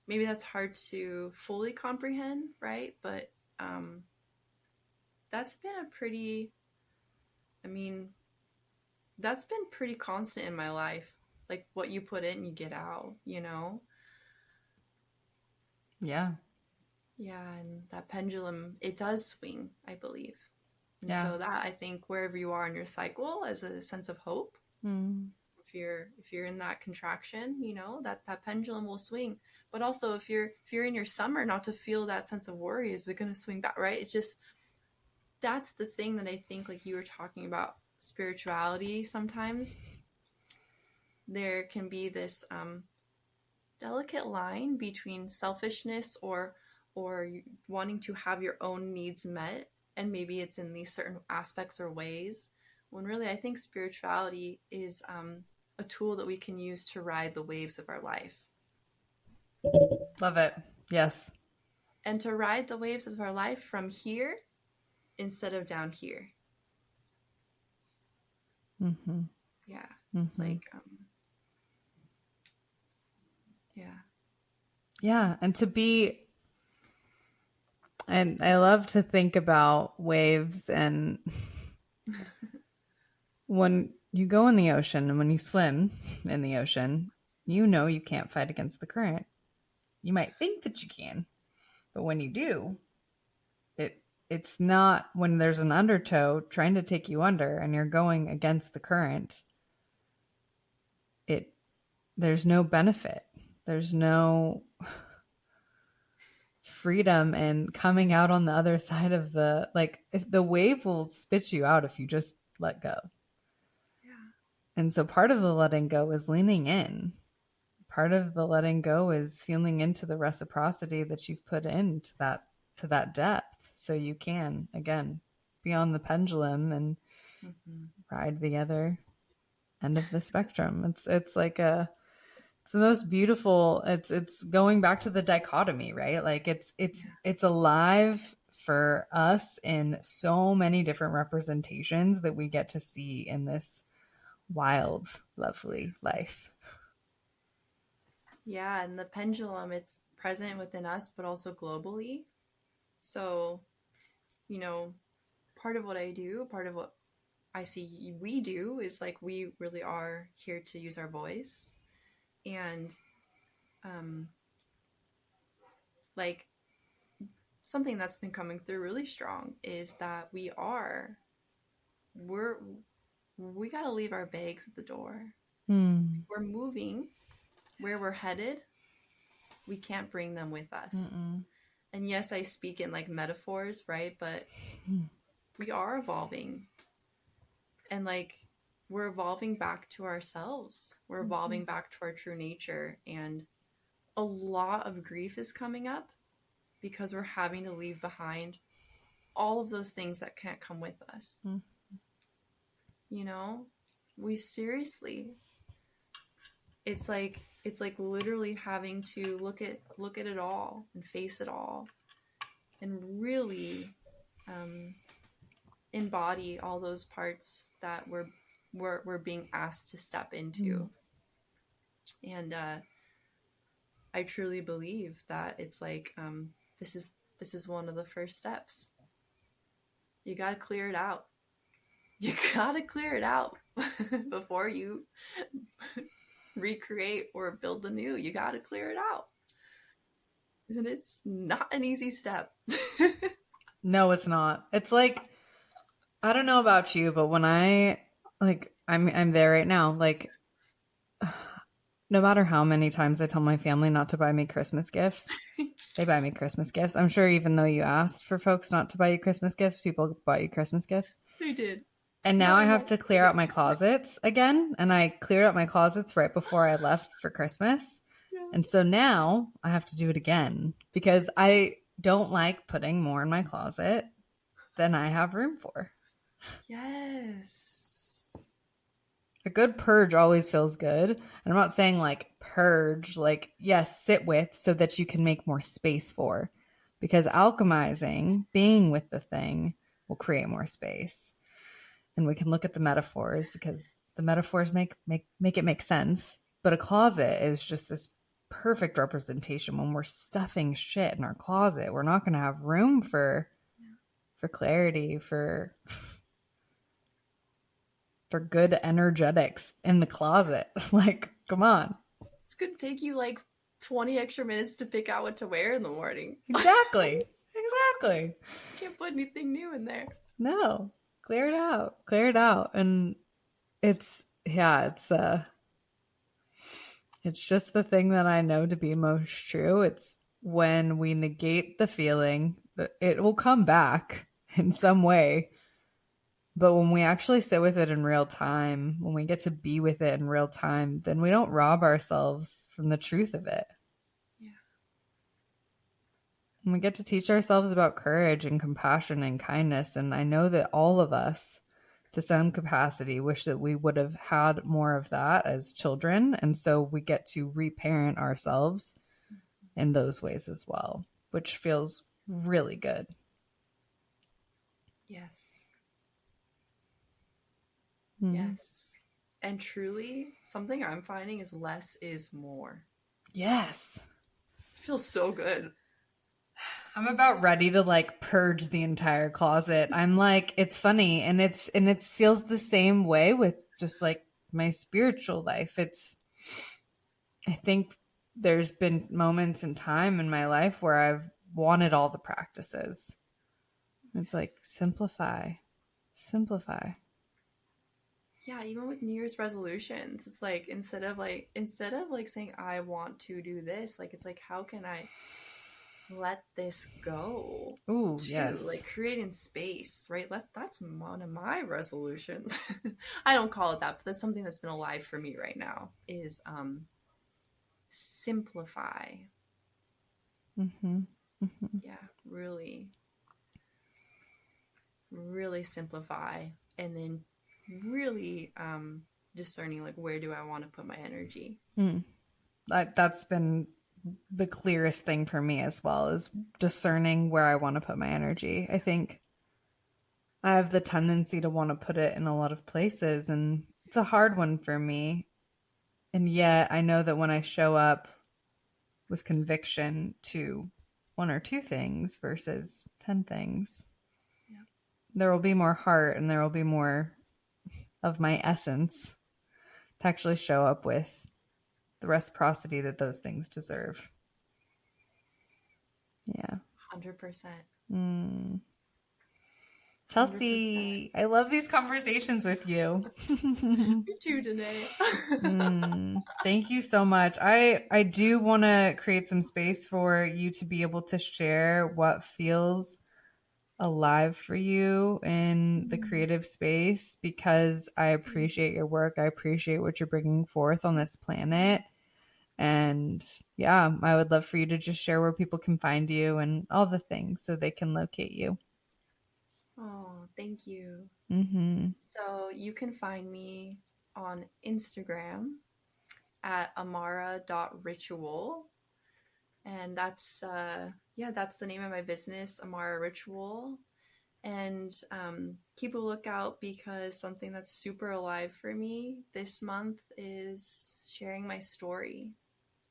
S1: that's hard to fully comprehend, right? But that's been that's been pretty constant in my life. Like what you put in, you get out, Yeah. Yeah, and that pendulum, it does swing, I believe. And so that, I think, wherever you are in your cycle, as a sense of hope, if you're in that contraction, that pendulum will swing. But also if you're in your summer, not to feel that sense of worry, is it going to swing back, right? It's just, that's the thing that I think, like you were talking about spirituality, sometimes there can be this delicate line between selfishness or wanting to have your own needs met, and maybe it's in these certain aspects or ways, when really I think spirituality is a tool that we can use to ride the waves of our life.
S2: Love it. Yes.
S1: And to ride the waves of our life from here instead of down here. Yeah. It's like
S2: yeah, and to be, and I love to think about waves, and when you go in the ocean and when you swim in the ocean, you can't fight against the current. You might think that you can, But when you do, it's not when there's an undertow trying to take you under and you're going against the current. There's no benefit. There's no freedom and coming out on the other side of if the wave will spit you out if you just let go.
S1: Yeah.
S2: And so part of the letting go is leaning in. Part of the letting go is feeling into the reciprocity that you've put into that depth, so you can again be on the pendulum and ride the other end of the spectrum. It's like it's the most beautiful. It's going back to the dichotomy, right? Like it's alive for us in so many different representations that we get to see in this wild, lovely life.
S1: Yeah, and the pendulum, it's present within us, but also globally. So, part of what I do, part of what I see we do is like we really are here to use our voice. And like something that's been coming through really strong is that we got to leave our bags at the door. We're moving where we're headed. We can't bring them with us. And yes, I speak in like metaphors, right? But we are evolving. And like we're evolving back to ourselves. We're evolving back to our true nature. And a lot of grief is coming up because we're having to leave behind all of those things that can't come with us. We seriously, it's like literally having to look at it all and face it all and really embody all those parts that we're being asked to step into. And I truly believe that it's like this is one of the first steps. You got to clear it out. You got to clear it out before you recreate or build the new. You got to clear it out. And it's not an easy step.
S2: No, it's not. It's like, I don't know about you, but when I'm there right now, like no matter how many times I tell my family not to buy me Christmas gifts, they buy me Christmas gifts. I'm sure even though you asked for folks not to buy you Christmas gifts, people buy you Christmas gifts.
S1: They did.
S2: And now I have to clear out my closets again. And I cleared out my closets right before I left for Christmas. Yeah. And so now I have to do it again because I don't like putting more in my closet than I have room for.
S1: Yes.
S2: A good purge always feels good. And I'm not saying like purge, like, yes, sit with so that you can make more space for. Because alchemizing, being with the thing, will create more space. And we can look at the metaphors because the metaphors make it make sense. But a closet is just this perfect representation. When we're stuffing shit in our closet, we're not going to have room for clarity, for good energetics in the closet. Like, come on.
S1: It's going to take you like 20 extra minutes to pick out what to wear in the morning.
S2: Exactly.
S1: You can't put anything new in there.
S2: No. Clear it out. And it's just the thing that I know to be most true. It's when we negate the feeling, it will come back in some way. But when we actually sit with it in real time, when we get to be with it in real time, then we don't rob ourselves from the truth of it.
S1: Yeah.
S2: And we get to teach ourselves about courage and compassion and kindness. And I know that all of us, to some capacity, wish that we would have had more of that as children. And so we get to reparent ourselves in those ways as well, which feels really good.
S1: Yes. Yes. And truly, something I'm finding is less is more. Yes. It feels so good.
S2: I'm about ready to like purge the entire closet. I'm like, it's funny. And it feels the same way with just like my spiritual life. I think there's been moments in time in my life where I've wanted all the practices. It's like, simplify.
S1: Yeah, even with New Year's resolutions, it's like instead of saying I want to do this, like it's like how can I let this go?
S2: Ooh,
S1: Too,
S2: yes.
S1: like creating space, right? That's one of my resolutions. I don't call it that, but that's something that's been alive for me right now is simplify. Yeah, really simplify, and then really discerning like where do I want to put my energy.
S2: That's been the clearest thing for me as well, is discerning where I want to put my energy. I think I have the tendency to want to put it in a lot of places, and it's a hard one for me. And yet I know that when I show up with conviction to one or two things versus 10 things, there will be more heart and there will be more of my essence to actually show up with the reciprocity that those things deserve. Yeah.
S1: 100%.
S2: Chelsea, 100%. I love these conversations with you.
S1: Me too, Danae.
S2: Thank you so much. I do want to create some space for you to be able to share what feels alive for you in the creative space, because I appreciate your work. I appreciate what you're bringing forth on this planet. And yeah, I would love for you to just share where people can find you and all the things so they can locate you.
S1: Oh, thank you.
S2: Mm-hmm.
S1: So you can find me on Instagram at amara.ritual. And that's the name of my business, Amara Ritual. And keep a lookout, because something that's super alive for me this month is sharing my story.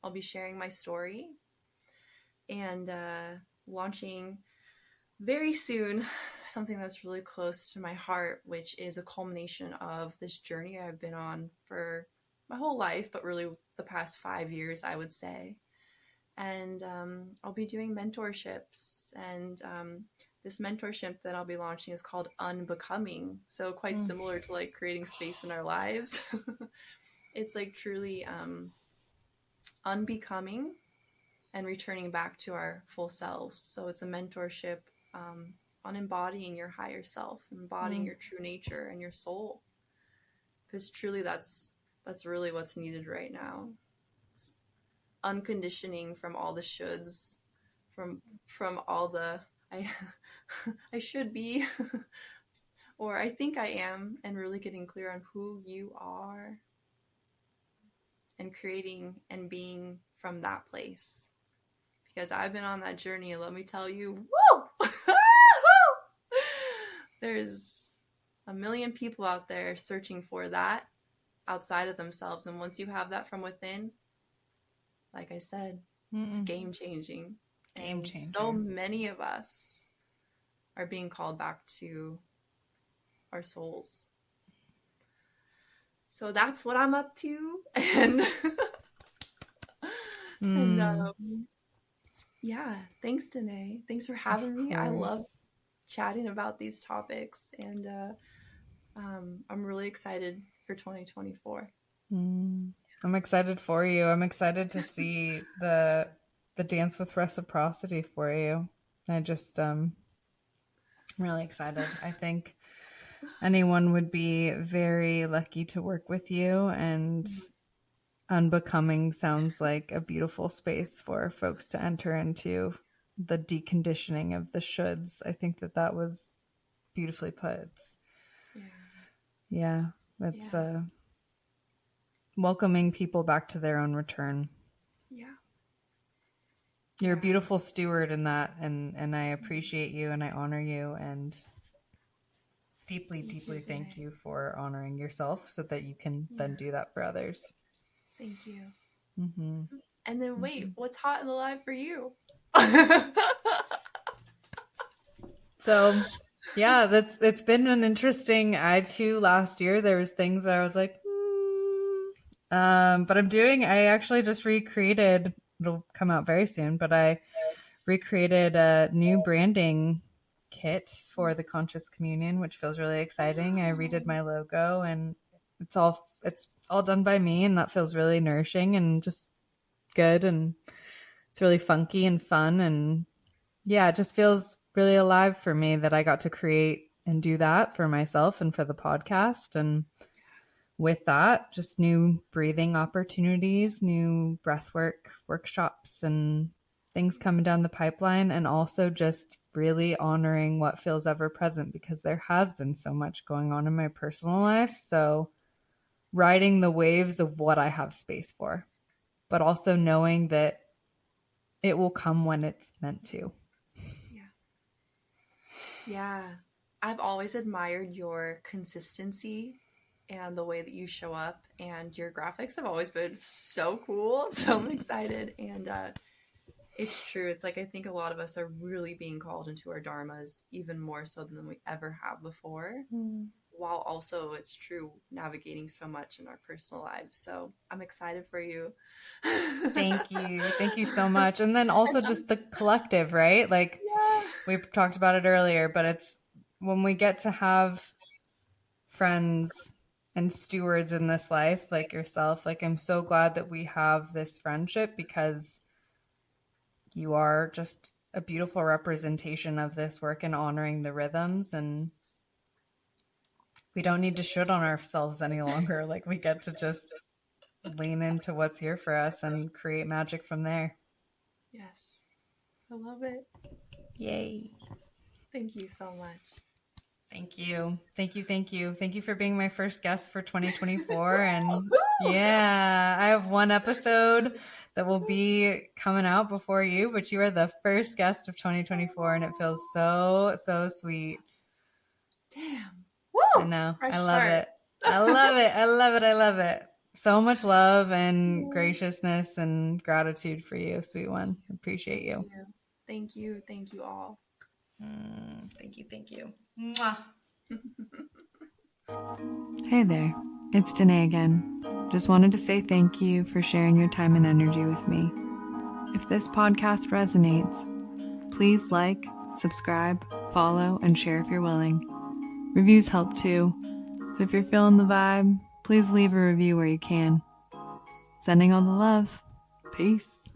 S1: I'll be sharing my story and launching very soon something that's really close to my heart, which is a culmination of this journey I've been on for my whole life, but really the past 5 years, I would say. And I'll be doing mentorships, and this mentorship that I'll be launching is called Unbecoming. So quite similar to like creating space in our lives. It's like truly unbecoming and returning back to our full selves. So it's a mentorship on embodying your higher self, embodying your true nature and your soul. Because truly that's really what's needed right now. It's unconditioning from all the shoulds, from all the I should be or I think I am, and really getting clear on who you are and creating and being from that place. Because I've been on that journey, and let me tell you, woo! There's a million people out there searching for that outside of themselves. And once you have that from within, like I said, it's game changing.
S2: Game changer.
S1: So many of us are being called back to our souls. So that's what I'm up to. And yeah, thanks, Danae. Thanks for having me. I love chatting about these topics, and I'm really excited for 2024.
S2: I'm excited for you. I'm excited to see the dance with reciprocity for you. I'm really excited. I think anyone would be very lucky to work with you, and Unbecoming sounds like a beautiful space for folks to enter into the deconditioning of the shoulds. I think that was beautifully put. It's welcoming people back to their own return. You're a beautiful steward in that, and I appreciate you and I honor you, and deeply thank you for honoring yourself so that you can then do that for others.
S1: Thank you. And then wait, what's hot and alive for you?
S2: So yeah, it's been an interesting. I too last year there was things where I was like, but I actually just recreated. It'll come out very soon, but I recreated a new branding kit for the Conscious Communion, which feels really exciting. I redid my logo, and it's all done by me, and that feels really nourishing and just good, and it's really funky and fun, and yeah, it just feels really alive for me that I got to create and do that for myself and for the podcast. And with that, just new breathing opportunities, new breathwork workshops, and things coming down the pipeline, and also just really honoring what feels ever present, because there has been so much going on in my personal life. So riding the waves of what I have space for, but also knowing that it will come when it's meant to.
S1: Yeah. I've always admired your consistency and the way that you show up, and your graphics have always been so cool. So I'm excited. And it's true. It's like I think a lot of us are really being called into our dharmas even more so than we ever have before. While also, it's true, navigating so much in our personal lives. So I'm excited for you.
S2: Thank you. Thank you so much. And then also just the collective, right? Like we talked about it earlier, but it's when we get to have friends and stewards in this life like yourself, like I'm so glad that we have this friendship, because you are just a beautiful representation of this work and honoring the rhythms, and we don't need to shit on ourselves any longer. Like we get to just lean into what's here for us and create magic from there.
S1: Yes. I love it.
S2: Yay.
S1: Thank you so much.
S2: Thank you. Thank you. Thank you. Thank you for being my first guest for 2024. And yeah, I have one episode that will be coming out before you, but you are the first guest of 2024, and it feels so, so sweet.
S1: Damn. Woo!
S2: I know.
S1: Fresh
S2: I love
S1: start.
S2: it. I love it. I love it. I love it. So much love and graciousness and gratitude for you, sweet one. Appreciate you.
S1: Thank you. Thank you all.
S2: Thank you. Thank you. Mwah.
S3: Hey there, it's Danae again. Just wanted to say thank you for sharing your time and energy with me. If this podcast resonates, please like, subscribe, follow, and share if you're willing. Reviews help too, so if you're feeling the vibe, please leave a review where you can. Sending all the love. Peace.